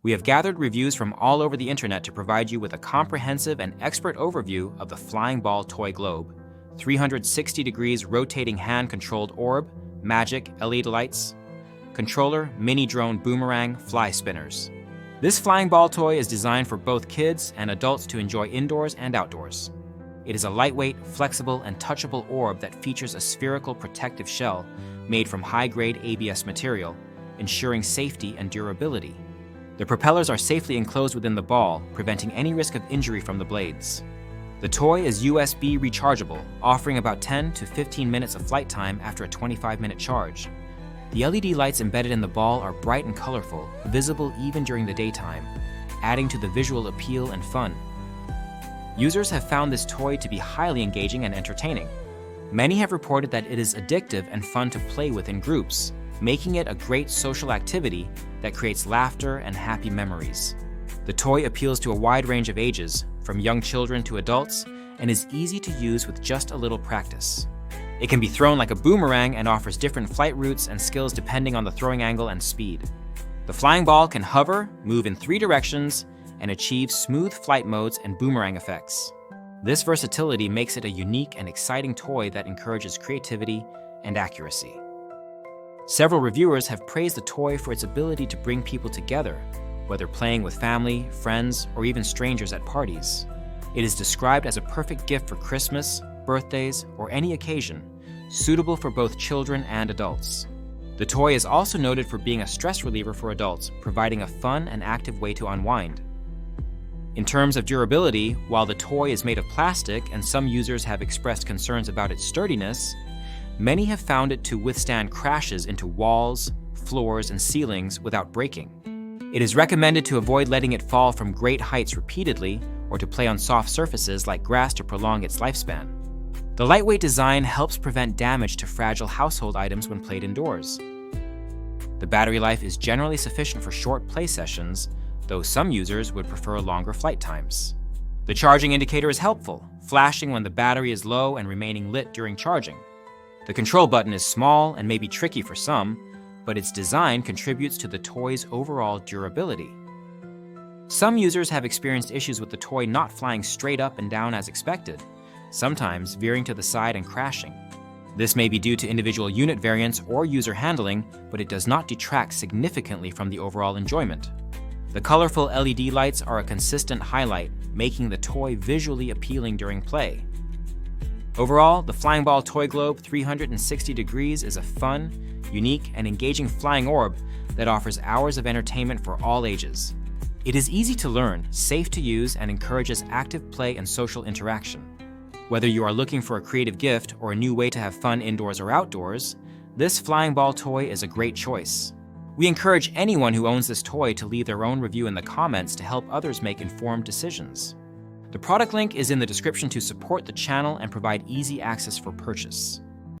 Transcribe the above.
We have gathered reviews from all over the internet to provide you with a comprehensive and expert overview of the Flying Ball Toy Globe. 360 degrees rotating hand-controlled orb, magic LED lights, controller, mini drone boomerang, fly spinners. This flying ball toy is designed for both kids and adults to enjoy indoors and outdoors. It is a lightweight, flexible, and touchable orb that features a spherical protective shell made from high-grade ABS material, ensuring safety and durability. The propellers are safely enclosed within the ball, preventing any risk of injury from the blades. The toy is USB rechargeable, offering about 10 to 15 minutes of flight time after a 25-minute charge. The LED lights embedded in the ball are bright and colorful, visible even during the daytime, adding to the visual appeal and fun. Users have found this toy to be highly engaging and entertaining. Many have reported that it is addictive and fun to play with in groups, making it a great social activity that creates laughter and happy memories. The toy appeals to a wide range of ages, from young children to adults, and is easy to use with just a little practice. It can be thrown like a boomerang and offers different flight routes and skills depending on the throwing angle and speed. The flying ball can hover, move in 3 directions, and achieve smooth flight modes and boomerang effects. This versatility makes it a unique and exciting toy that encourages creativity and accuracy. Several reviewers have praised the toy for its ability to bring people together, whether playing with family, friends, or even strangers at parties. It is described as a perfect gift for Christmas, birthdays, or any occasion, suitable for both children and adults. The toy is also noted for being a stress reliever for adults, providing a fun and active way to unwind. In terms of durability, while the toy is made of plastic and some users have expressed concerns about its sturdiness, many have found it to withstand crashes into walls, floors, and ceilings without breaking. It is recommended to avoid letting it fall from great heights repeatedly or to play on soft surfaces like grass to prolong its lifespan. The lightweight design helps prevent damage to fragile household items when played indoors. The battery life is generally sufficient for short play sessions, though some users would prefer longer flight times. The charging indicator is helpful, flashing when the battery is low and remaining lit during charging. The control button is small and may be tricky for some, but its design contributes to the toy's overall durability. Some users have experienced issues with the toy not flying straight up and down as expected, sometimes veering to the side and crashing. This may be due to individual unit variants or user handling, but it does not detract significantly from the overall enjoyment. The colorful LED lights are a consistent highlight, making the toy visually appealing during play. Overall, the Flying Ball Toy Globe 360 degrees is a fun, unique, and engaging flying orb that offers hours of entertainment for all ages. It is easy to learn, safe to use, and encourages active play and social interaction. Whether you are looking for a creative gift or a new way to have fun indoors or outdoors, this flying ball toy is a great choice. We encourage anyone who owns this toy to leave their own review in the comments to help others make informed decisions. The product link is in the description to support the channel and provide easy access for purchase.